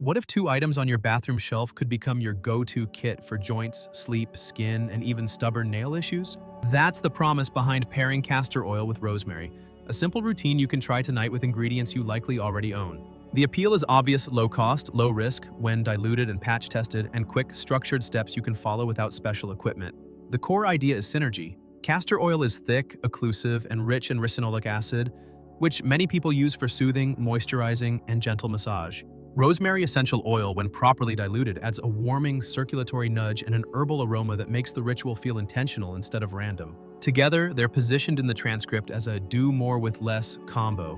What if 2 items on your bathroom shelf could become your go-to kit for joints, sleep, skin, and even stubborn nail issues? That's the promise behind pairing castor oil with rosemary, a simple routine you can try tonight with ingredients you likely already own. The appeal is obvious: low cost, low risk, when diluted and patch tested, and quick, structured steps you can follow without special equipment. The core idea is synergy. Castor oil is thick, occlusive, and rich in ricinoleic acid, which many people use for soothing, moisturizing, and gentle massage. Rosemary essential oil, when properly diluted, adds a warming, circulatory nudge and an herbal aroma that makes the ritual feel intentional instead of random. Together, they're positioned in the transcript as a do more with less combo.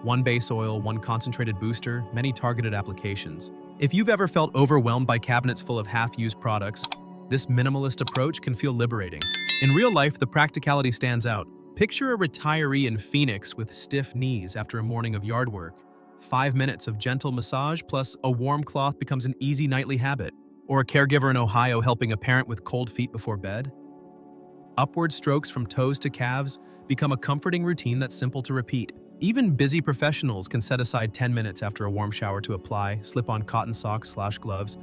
One base oil, one concentrated booster, many targeted applications. If you've ever felt overwhelmed by cabinets full of half-used products, this minimalist approach can feel liberating. In real life, the practicality stands out. Picture a retiree in Phoenix with stiff knees after a morning of yard work. 5 minutes of gentle massage plus a warm cloth becomes an easy nightly habit. Or a caregiver in Ohio helping a parent with cold feet before bed. Upward strokes from toes to calves become a comforting routine that's simple to repeat. Even busy professionals can set aside 10 minutes after a warm shower to apply, slip on cotton socks/gloves,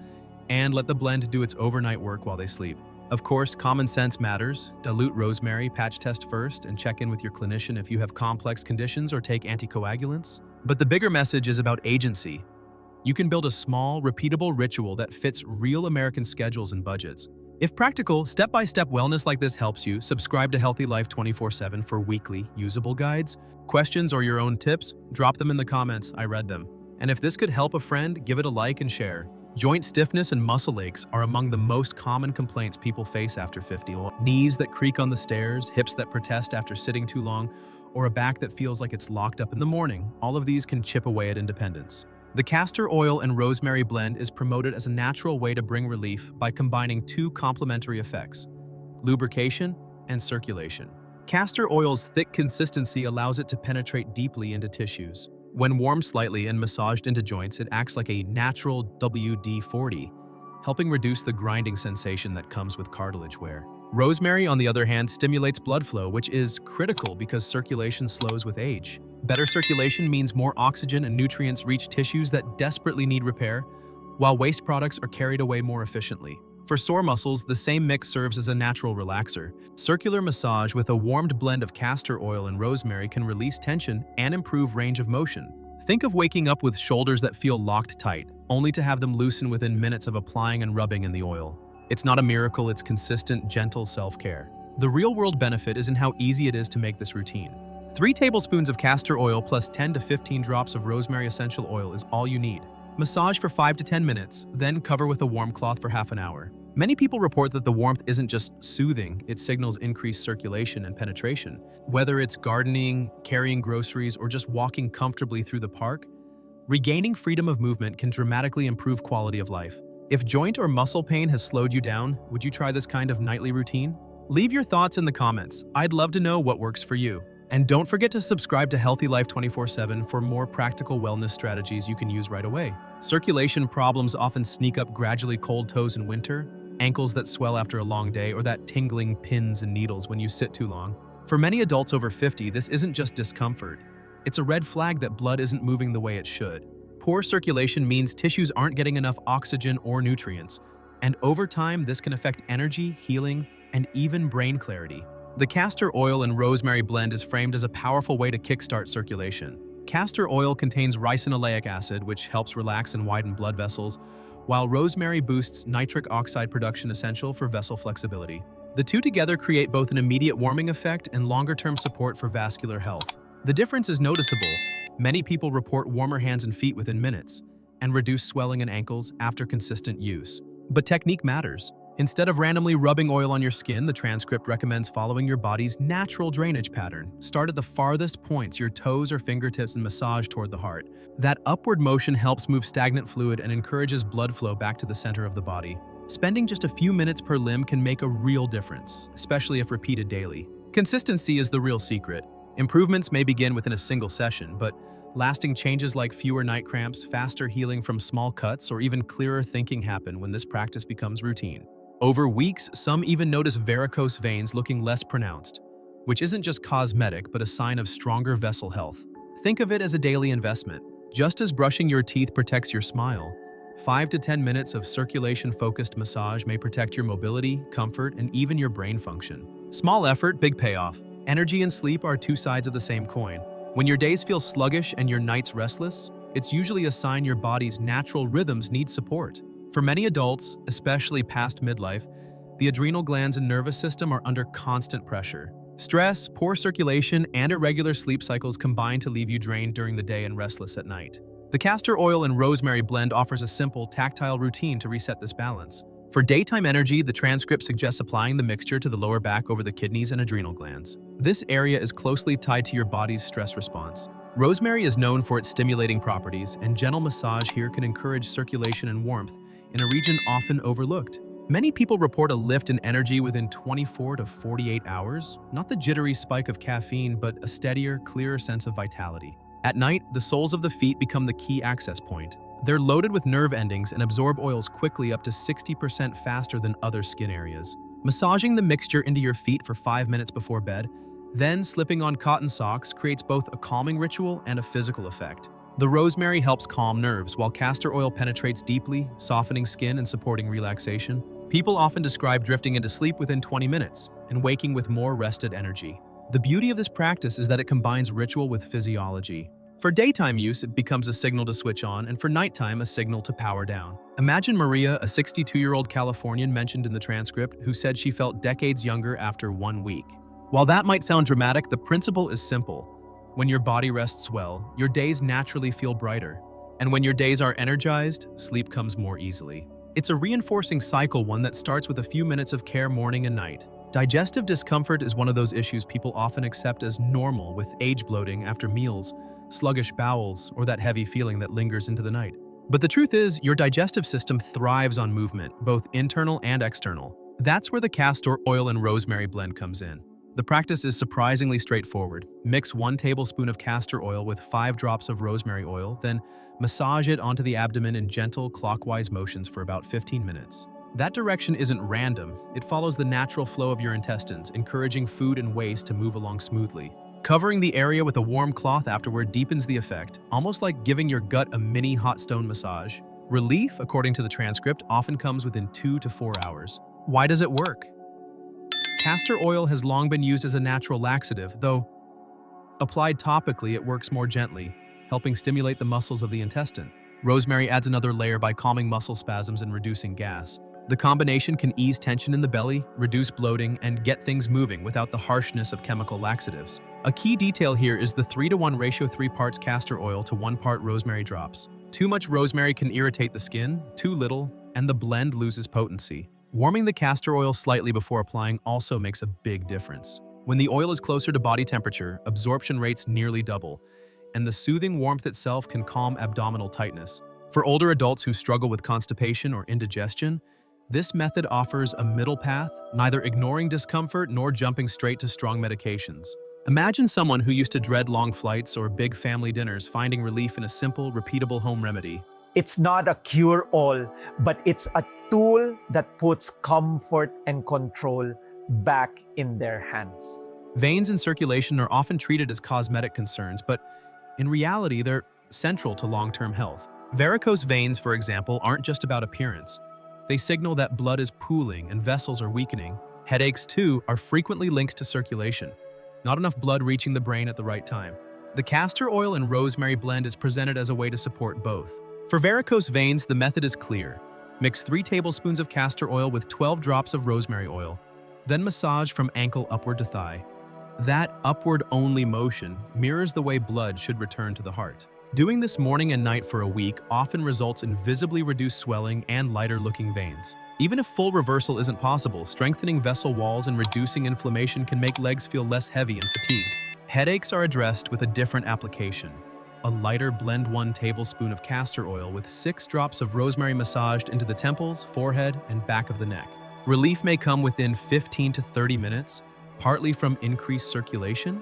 and let the blend do its overnight work while they sleep. Of course, common sense matters. Dilute rosemary, patch test first, and check in with your clinician if you have complex conditions or take anticoagulants. But the bigger message is about agency. You can build a small, repeatable ritual that fits real American schedules and budgets. If practical, step-by-step wellness like this helps you, subscribe to Healthy Life 24/7 for weekly, usable guides. Questions or your own tips? Drop them in the comments, I read them. And if this could help a friend, give it a like and share. Joint stiffness and muscle aches are among the most common complaints people face after 50. Knees that creak on the stairs, hips that protest after sitting too long, or a back that feels like it's locked up in the morning. All of these can chip away at independence. The castor oil and rosemary blend is promoted as a natural way to bring relief by combining 2 complementary effects: lubrication and circulation. Castor oil's thick consistency allows it to penetrate deeply into tissues. When warmed slightly and massaged into joints, it acts like a natural WD-40, helping reduce the grinding sensation that comes with cartilage wear. Rosemary, on the other hand, stimulates blood flow, which is critical because circulation slows with age. Better circulation means more oxygen and nutrients reach tissues that desperately need repair, while waste products are carried away more efficiently. For sore muscles, the same mix serves as a natural relaxer. Circular massage with a warmed blend of castor oil and rosemary can release tension and improve range of motion. Think of waking up with shoulders that feel locked tight, only to have them loosen within minutes of applying and rubbing in the oil. It's not a miracle, it's consistent, gentle self-care. The real-world benefit is in how easy it is to make this routine. 3 tablespoons of castor oil plus 10 to 15 drops of rosemary essential oil is all you need. Massage for 5 to 10 minutes, then cover with a warm cloth for half an hour. Many people report that the warmth isn't just soothing, it signals increased circulation and penetration. Whether it's gardening, carrying groceries, or just walking comfortably through the park, regaining freedom of movement can dramatically improve quality of life. If joint or muscle pain has slowed you down, would you try this kind of nightly routine? Leave your thoughts in the comments. I'd love to know what works for you. And don't forget to subscribe to Healthy Life 24/7 for more practical wellness strategies you can use right away. Circulation problems often sneak up: gradually cold toes in winter, ankles that swell after a long day, or that tingling pins and needles when you sit too long. For many adults over 50, this isn't just discomfort. It's a red flag that blood isn't moving the way it should. Poor circulation means tissues aren't getting enough oxygen or nutrients, and over time, this can affect energy, healing, and even brain clarity. The castor oil and rosemary blend is framed as a powerful way to kickstart circulation. Castor oil contains ricinoleic acid, which helps relax and widen blood vessels, while rosemary boosts nitric oxide production, essential for vessel flexibility. The two together create both an immediate warming effect and longer-term support for vascular health. The difference is noticeable. Many people report warmer hands and feet within minutes, and reduced swelling in ankles after consistent use. But technique matters. Instead of randomly rubbing oil on your skin, the transcript recommends following your body's natural drainage pattern. Start at the farthest points, your toes or fingertips, and massage toward the heart. That upward motion helps move stagnant fluid and encourages blood flow back to the center of the body. Spending just a few minutes per limb can make a real difference, especially if repeated daily. Consistency is the real secret. Improvements may begin within a single session, but lasting changes like fewer night cramps, faster healing from small cuts, or even clearer thinking happen when this practice becomes routine. Over weeks, some even notice varicose veins looking less pronounced, which isn't just cosmetic but a sign of stronger vessel health. Think of it as a daily investment. Just as brushing your teeth protects your smile, 5 to 10 minutes of circulation-focused massage may protect your mobility, comfort, and even your brain function. Small effort, big payoff. Energy and sleep are two sides of the same coin. When your days feel sluggish and your nights restless, it's usually a sign your body's natural rhythms need support. For many adults, especially past midlife, the adrenal glands and nervous system are under constant pressure. Stress, poor circulation, and irregular sleep cycles combine to leave you drained during the day and restless at night. The castor oil and rosemary blend offers a simple, tactile routine to reset this balance. For daytime energy, the transcript suggests applying the mixture to the lower back over the kidneys and adrenal glands. This area is closely tied to your body's stress response. Rosemary is known for its stimulating properties, and gentle massage here can encourage circulation and warmth in a region often overlooked. Many people report a lift in energy within 24 to 48 hours, not the jittery spike of caffeine, but a steadier, clearer sense of vitality. At night, the soles of the feet become the key access point. They're loaded with nerve endings and absorb oils quickly up to 60% faster than other skin areas. Massaging the mixture into your feet for 5 minutes before bed, then slipping on cotton socks creates both a calming ritual and a physical effect. The rosemary helps calm nerves, while castor oil penetrates deeply, softening skin and supporting relaxation. People often describe drifting into sleep within 20 minutes and waking with more rested energy. The beauty of this practice is that it combines ritual with physiology. For daytime use, it becomes a signal to switch on, and for nighttime, a signal to power down. Imagine Maria, a 62-year-old Californian mentioned in the transcript, who said she felt decades younger after 1 week. While that might sound dramatic, the principle is simple. When your body rests well, your days naturally feel brighter. And when your days are energized, sleep comes more easily. It's a reinforcing cycle, one that starts with a few minutes of care morning and night. Digestive discomfort is one of those issues people often accept as normal, with age bloating after meals, sluggish bowels, or that heavy feeling that lingers into the night. But the truth is, your digestive system thrives on movement, both internal and external. That's where the castor oil and rosemary blend comes in. The practice is surprisingly straightforward. Mix 1 tablespoon of castor oil with 5 drops of rosemary oil, then massage it onto the abdomen in gentle, clockwise motions for about 15 minutes. That direction isn't random. It follows the natural flow of your intestines, encouraging food and waste to move along smoothly. Covering the area with a warm cloth afterward deepens the effect, almost like giving your gut a mini hot stone massage. Relief, according to the transcript, often comes within 2 to 4 hours. Why does it work? Castor oil has long been used as a natural laxative, though applied topically, it works more gently, helping stimulate the muscles of the intestine. Rosemary adds another layer by calming muscle spasms and reducing gas. The combination can ease tension in the belly, reduce bloating, and get things moving without the harshness of chemical laxatives. A key detail here is the 3-to-1 ratio: 3 parts castor oil to 1 part rosemary drops. Too much rosemary can irritate the skin, too little, and the blend loses potency. Warming the castor oil slightly before applying also makes a big difference. When the oil is closer to body temperature, absorption rates nearly double, and the soothing warmth itself can calm abdominal tightness. For older adults who struggle with constipation or indigestion, this method offers a middle path, neither ignoring discomfort nor jumping straight to strong medications. Imagine someone who used to dread long flights or big family dinners finding relief in a simple, repeatable home remedy. It's not a cure-all, but it's a tool that puts comfort and control back in their hands. Veins and circulation are often treated as cosmetic concerns, but in reality, they're central to long-term health. Varicose veins, for example, aren't just about appearance. They signal that blood is pooling and vessels are weakening. Headaches, too, are frequently linked to circulation. Not enough blood reaching the brain at the right time. The castor oil and rosemary blend is presented as a way to support both. For varicose veins, the method is clear. Mix 3 tablespoons of castor oil with 12 drops of rosemary oil. Then massage from ankle upward to thigh. That upward-only motion mirrors the way blood should return to the heart. Doing this morning and night for a week often results in visibly reduced swelling and lighter-looking veins. Even if full reversal isn't possible, strengthening vessel walls and reducing inflammation can make legs feel less heavy and fatigued. Headaches are addressed with a different application. A lighter blend 1 tablespoon of castor oil with 6 drops of rosemary massaged into the temples, forehead, and back of the neck. Relief may come within 15 to 30 minutes, partly from increased circulation,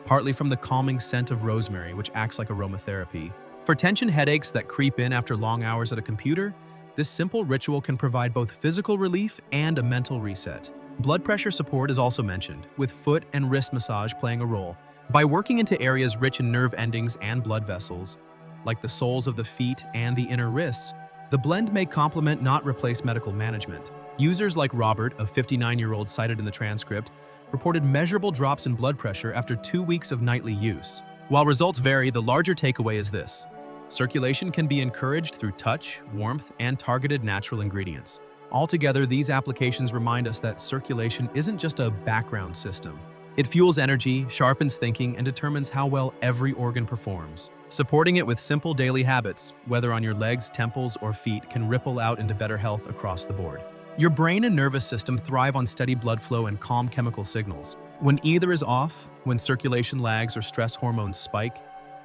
partly from the calming scent of rosemary, which acts like aromatherapy. For tension headaches that creep in after long hours at a computer, this simple ritual can provide both physical relief and a mental reset. Blood pressure support is also mentioned, with foot and wrist massage playing a role. By working into areas rich in nerve endings and blood vessels, like the soles of the feet and the inner wrists, The blend may complement, not replace medical management. Users like Robert, a 59-year-old cited in the transcript, reported measurable drops in blood pressure after 2 weeks of nightly use. While results vary, the larger takeaway is this: circulation can be encouraged through touch, warmth, and targeted natural ingredients. Altogether, these applications remind us that circulation isn't just a background system. It fuels energy, sharpens thinking, and determines how well every organ performs. Supporting it with simple daily habits, whether on your legs, temples, or feet, can ripple out into better health across the board. Your brain and nervous system thrive on steady blood flow and calm chemical signals. When either is off, when circulation lags or stress hormones spike,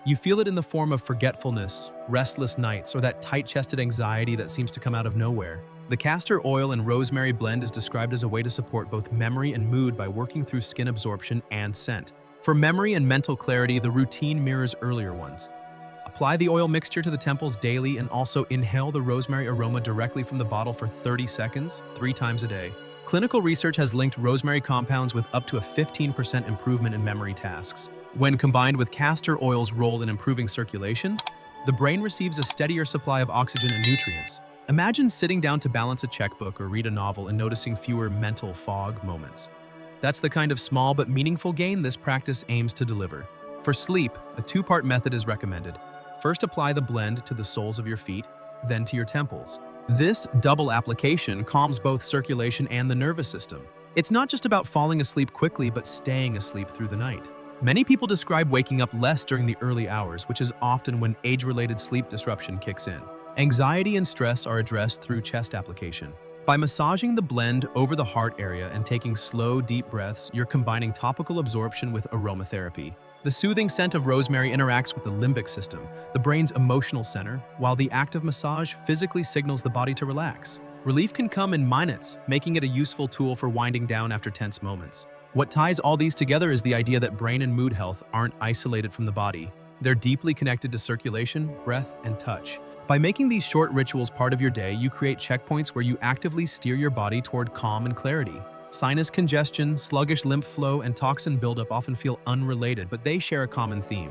you feel it in the form of forgetfulness, restless nights, or that tight-chested anxiety that seems to come out of nowhere. The castor oil and rosemary blend is described as a way to support both memory and mood by working through skin absorption and scent. For memory and mental clarity, the routine mirrors earlier ones. Apply the oil mixture to the temples daily and also inhale the rosemary aroma directly from the bottle for 30 seconds, 3 times a day. Clinical research has linked rosemary compounds with up to a 15% improvement in memory tasks. When combined with castor oil's role in improving circulation, the brain receives a steadier supply of oxygen and nutrients. Imagine sitting down to balance a checkbook or read a novel and noticing fewer mental fog moments. That's the kind of small but meaningful gain this practice aims to deliver. For sleep, a 2-part method is recommended. First, apply the blend to the soles of your feet, then to your temples. This double application calms both circulation and the nervous system. It's not just about falling asleep quickly, but staying asleep through the night. Many people describe waking up less during the early hours, which is often when age-related sleep disruption kicks in. Anxiety and stress are addressed through chest application. By massaging the blend over the heart area and taking slow, deep breaths, you're combining topical absorption with aromatherapy. The soothing scent of rosemary interacts with the limbic system, the brain's emotional center, while the active massage physically signals the body to relax. Relief can come in minutes, making it a useful tool for winding down after tense moments. What ties all these together is the idea that brain and mood health aren't isolated from the body. They're deeply connected to circulation, breath, and touch. By making these short rituals part of your day, you create checkpoints where you actively steer your body toward calm and clarity. Sinus congestion, sluggish lymph flow, and toxin buildup often feel unrelated, but they share a common theme: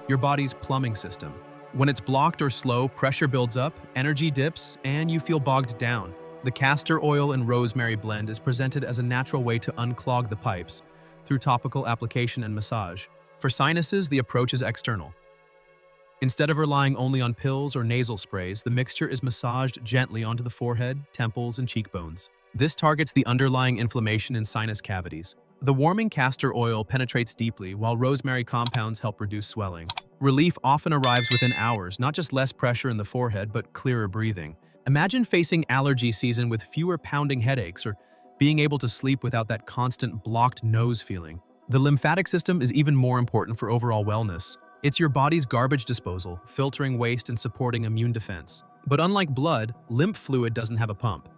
your body's plumbing system. When it's blocked or slow, pressure builds up, energy dips, and you feel bogged down. The castor oil and rosemary blend is presented as a natural way to unclog the pipes through topical application and massage. For sinuses, the approach is external. Instead of relying only on pills or nasal sprays, the mixture is massaged gently onto the forehead, temples, and cheekbones. This targets the underlying inflammation in sinus cavities. The warming castor oil penetrates deeply, while rosemary compounds help reduce swelling. Relief often arrives within hours, not just less pressure in the forehead, but clearer breathing. Imagine facing allergy season with fewer pounding headaches, or being able to sleep without that constant blocked nose feeling. The lymphatic system is even more important for overall wellness. It's your body's garbage disposal, filtering waste and supporting immune defense. But unlike blood, lymph fluid doesn't have a pump.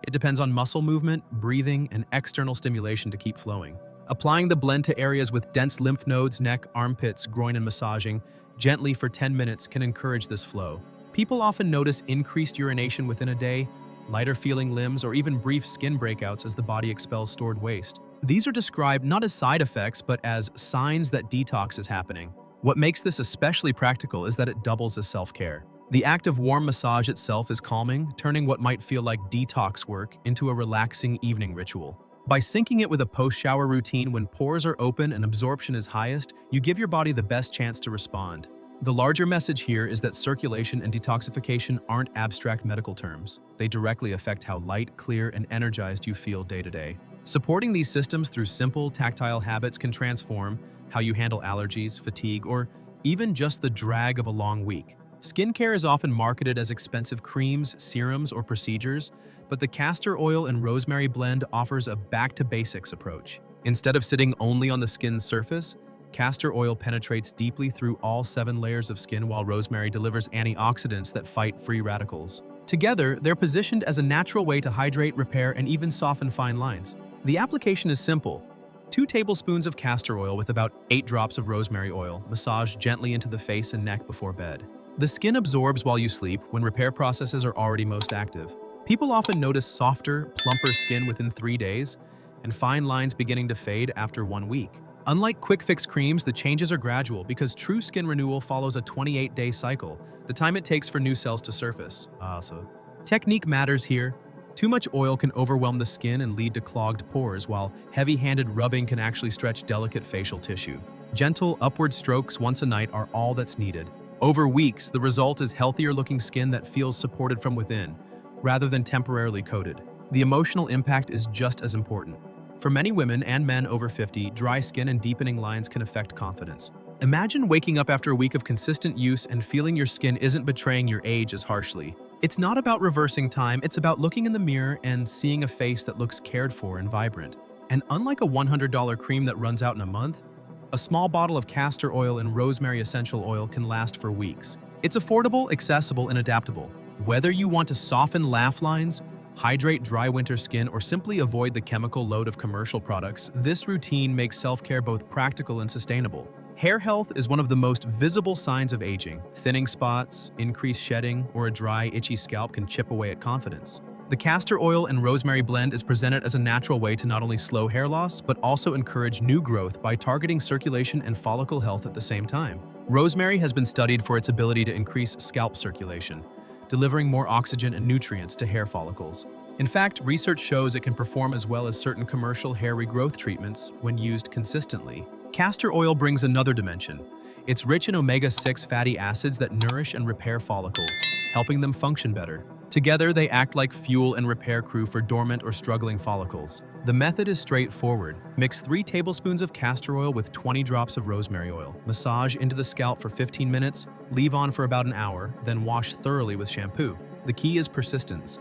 It depends on muscle movement, breathing, and external stimulation to keep flowing. Applying the blend to areas with dense lymph nodes, neck, armpits, groin, and massaging gently for 10 minutes can encourage this flow. People often notice increased urination within a day, lighter feeling limbs, or even brief skin breakouts as the body expels stored waste. These are described not as side effects, but as signs that detox is happening. What makes this especially practical is that it doubles as self-care. The act of warm massage itself is calming, turning what might feel like detox work into a relaxing evening ritual. By syncing it with a post-shower routine when pores are open and absorption is highest, you give your body the best chance to respond. The larger message here is that circulation and detoxification aren't abstract medical terms. They directly affect how light, clear, and energized you feel day to day. Supporting these systems through simple, tactile habits can transform how you handle allergies, fatigue, or even just the drag of a long week. Skincare is often marketed as expensive creams, serums, or procedures, but the castor oil and rosemary blend offers a back-to-basics approach. Instead of sitting only on the skin's surface, castor oil penetrates deeply through all 7 layers of skin, while rosemary delivers antioxidants that fight free radicals. Together, they're positioned as a natural way to hydrate, repair, and even soften fine lines. The application is simple. 2 tablespoons of castor oil with about 8 drops of rosemary oil, massaged gently into the face and neck before bed. The skin absorbs while you sleep, when repair processes are already most active. People often notice softer, plumper skin within 3 days, and fine lines beginning to fade after 1 week. Unlike quick-fix creams, the changes are gradual because true skin renewal follows a 28-day cycle, the time it takes for new cells to surface. So Technique matters here. Too much oil can overwhelm the skin and lead to clogged pores, while heavy-handed rubbing can actually stretch delicate facial tissue. Gentle, upward strokes once a night are all that's needed. Over weeks, the result is healthier-looking skin that feels supported from within, rather than temporarily coated. The emotional impact is just as important. For many women and men over 50, dry skin and deepening lines can affect confidence. Imagine waking up after a week of consistent use and feeling your skin isn't betraying your age as harshly. It's not about reversing time, it's about looking in the mirror and seeing a face that looks cared for and vibrant. And unlike a $100 cream that runs out in a month, a small bottle of castor oil and rosemary essential oil can last for weeks. It's affordable, accessible, and adaptable. Whether you want to soften laugh lines, hydrate dry winter skin, or simply avoid the chemical load of commercial products, this routine makes self-care both practical and sustainable. Hair health is one of the most visible signs of aging. Thinning spots, increased shedding, or a dry, itchy scalp can chip away at confidence. The castor oil and rosemary blend is presented as a natural way to not only slow hair loss, but also encourage new growth by targeting circulation and follicle health at the same time. Rosemary has been studied for its ability to increase scalp circulation, delivering more oxygen and nutrients to hair follicles. In fact, research shows it can perform as well as certain commercial hair regrowth treatments when used consistently. Castor oil brings another dimension. It's rich in omega-6 fatty acids that nourish and repair follicles, helping them function better. Together, they act like fuel and repair crew for dormant or struggling follicles. The method is straightforward. Mix 3 tablespoons of castor oil with 20 drops of rosemary oil. Massage into the scalp for 15 minutes, leave on for about an hour, then wash thoroughly with shampoo. The key is persistence.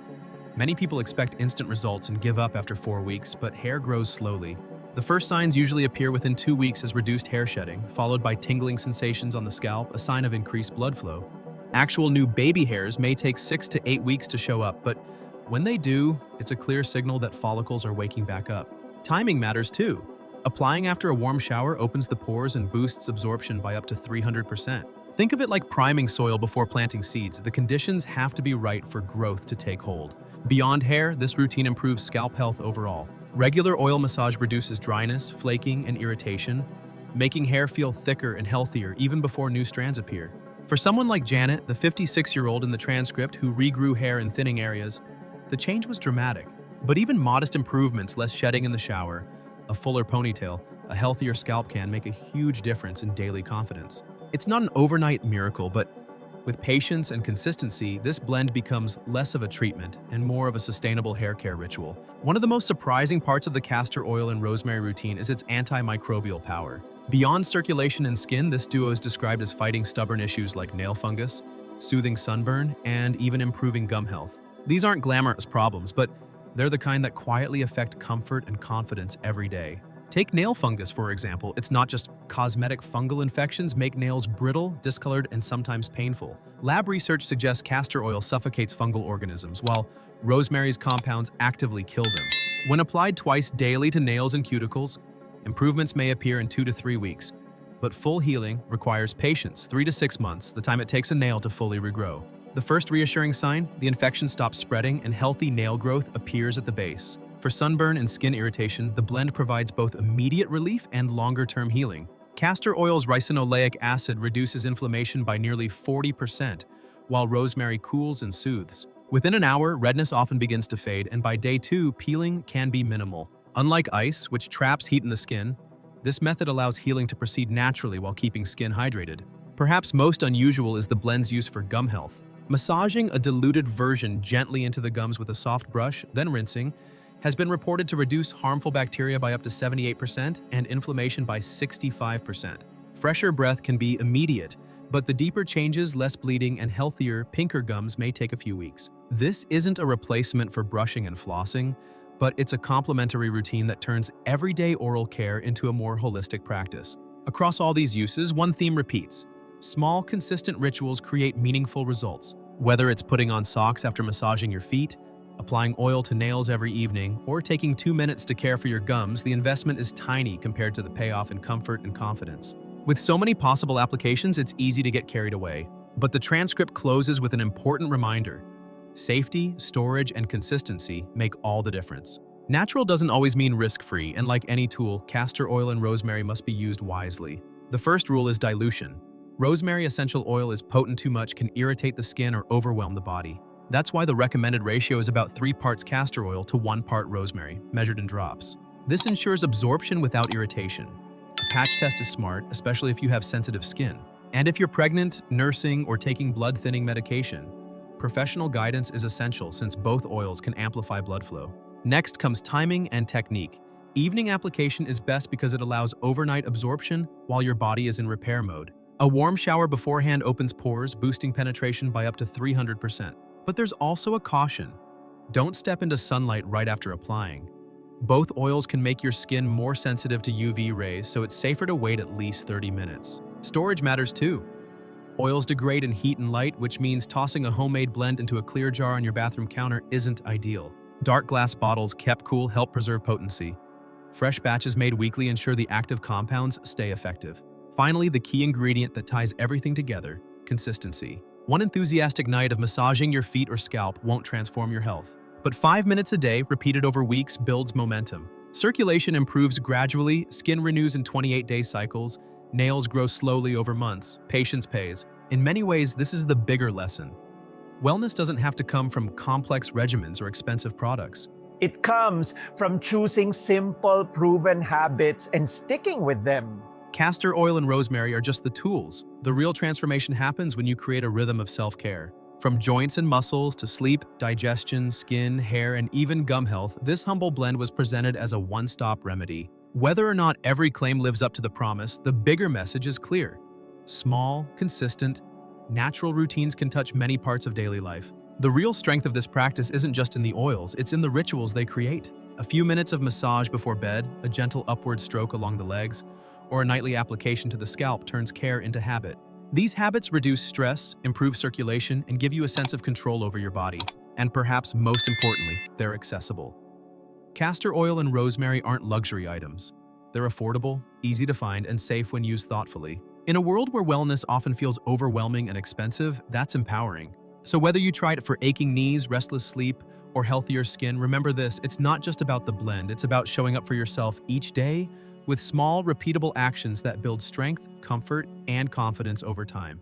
Many people expect instant results and give up after 4 weeks, but hair grows slowly. The first signs usually appear within 2 weeks as reduced hair shedding, followed by tingling sensations on the scalp, a sign of increased blood flow. Actual new baby hairs may take 6 to 8 weeks to show up, but when they do, it's a clear signal that follicles are waking back up. Timing matters too. Applying after a warm shower opens the pores and boosts absorption by up to 300%. Think of it like priming soil before planting seeds. The conditions have to be right for growth to take hold. Beyond hair, this routine improves scalp health overall. Regular oil massage reduces dryness, flaking, and irritation, making hair feel thicker and healthier even before new strands appear. For someone like Janet, the 56-year-old in the transcript who regrew hair in thinning areas, the change was dramatic. But even modest improvements, less shedding in the shower, a fuller ponytail, a healthier scalp can make a huge difference in daily confidence. It's not an overnight miracle, but with patience and consistency, this blend becomes less of a treatment and more of a sustainable hair care ritual. One of the most surprising parts of the castor oil and rosemary routine is its antimicrobial power. Beyond circulation and skin, this duo is described as fighting stubborn issues like nail fungus, soothing sunburn, and even improving gum health. These aren't glamorous problems, but they're the kind that quietly affect comfort and confidence every day. Take nail fungus, for example. It's not just cosmetic. Fungal infections make nails brittle, discolored, and sometimes painful. Lab research suggests castor oil suffocates fungal organisms, while rosemary's compounds actively kill them. When applied twice daily to nails and cuticles, improvements may appear in 2 to 3 weeks, but full healing requires patience, 3 to 6 months, the time it takes a nail to fully regrow. The first reassuring sign, the infection stops spreading and healthy nail growth appears at the base. For sunburn and skin irritation, the blend provides both immediate relief and longer-term healing. Castor oil's ricinoleic acid reduces inflammation by nearly 40%, while rosemary cools and soothes. Within an hour, redness often begins to fade, and by day 2, peeling can be minimal. Unlike ice, which traps heat in the skin, this method allows healing to proceed naturally while keeping skin hydrated. Perhaps most unusual is the blend's use for gum health. Massaging a diluted version gently into the gums with a soft brush, then rinsing, has been reported to reduce harmful bacteria by up to 78% and inflammation by 65%. Fresher breath can be immediate, but the deeper changes, less bleeding, and healthier, pinker gums may take a few weeks. This isn't a replacement for brushing and flossing, but it's a complementary routine that turns everyday oral care into a more holistic practice. Across all these uses, one theme repeats. Small, consistent rituals create meaningful results. Whether it's putting on socks after massaging your feet, applying oil to nails every evening, or taking 2 minutes to care for your gums, the investment is tiny compared to the payoff in comfort and confidence. With so many possible applications, it's easy to get carried away. But the transcript closes with an important reminder. Safety, storage, and consistency make all the difference. Natural doesn't always mean risk-free, and like any tool, castor oil and rosemary must be used wisely. The first rule is dilution. Rosemary essential oil is potent too much, can irritate the skin or overwhelm the body. That's why the recommended ratio is about 3 parts castor oil to 1 part rosemary, measured in drops. This ensures absorption without irritation. A patch test is smart, especially if you have sensitive skin. And if you're pregnant, nursing, or taking blood-thinning medication, professional guidance is essential since both oils can amplify blood flow. Next comes timing and technique. Evening application is best because it allows overnight absorption while your body is in repair mode. A warm shower beforehand opens pores, boosting penetration by up to 300%. But there's also a caution. Don't step into sunlight right after applying. Both oils can make your skin more sensitive to UV rays, so it's safer to wait at least 30 minutes. Storage matters too. Oils degrade in heat and light, which means tossing a homemade blend into a clear jar on your bathroom counter isn't ideal. Dark glass bottles kept cool help preserve potency. Fresh batches made weekly ensure the active compounds stay effective. Finally, the key ingredient that ties everything together: consistency. One enthusiastic night of massaging your feet or scalp won't transform your health. But 5 minutes a day, repeated over weeks, builds momentum. Circulation improves gradually, skin renews in 28-day cycles, nails grow slowly over months, patience pays. In many ways, this is the bigger lesson. Wellness doesn't have to come from complex regimens or expensive products. It comes from choosing simple, proven habits and sticking with them. Castor oil and rosemary are just the tools. The real transformation happens when you create a rhythm of self-care. From joints and muscles to sleep, digestion, skin, hair, and even gum health, this humble blend was presented as a one-stop remedy. Whether or not every claim lives up to the promise, the bigger message is clear. Small, consistent, natural routines can touch many parts of daily life. The real strength of this practice isn't just in the oils, it's in the rituals they create. A few minutes of massage before bed, a gentle upward stroke along the legs, or a nightly application to the scalp turns care into habit. These habits reduce stress, improve circulation, and give you a sense of control over your body. And perhaps most importantly, they're accessible. Castor oil and rosemary aren't luxury items. They're affordable, easy to find, and safe when used thoughtfully. In a world where wellness often feels overwhelming and expensive, that's empowering. So whether you tried it for aching knees, restless sleep, or healthier skin, remember this: it's not just about the blend, it's about showing up for yourself each day with small, repeatable actions that build strength, comfort, and confidence over time.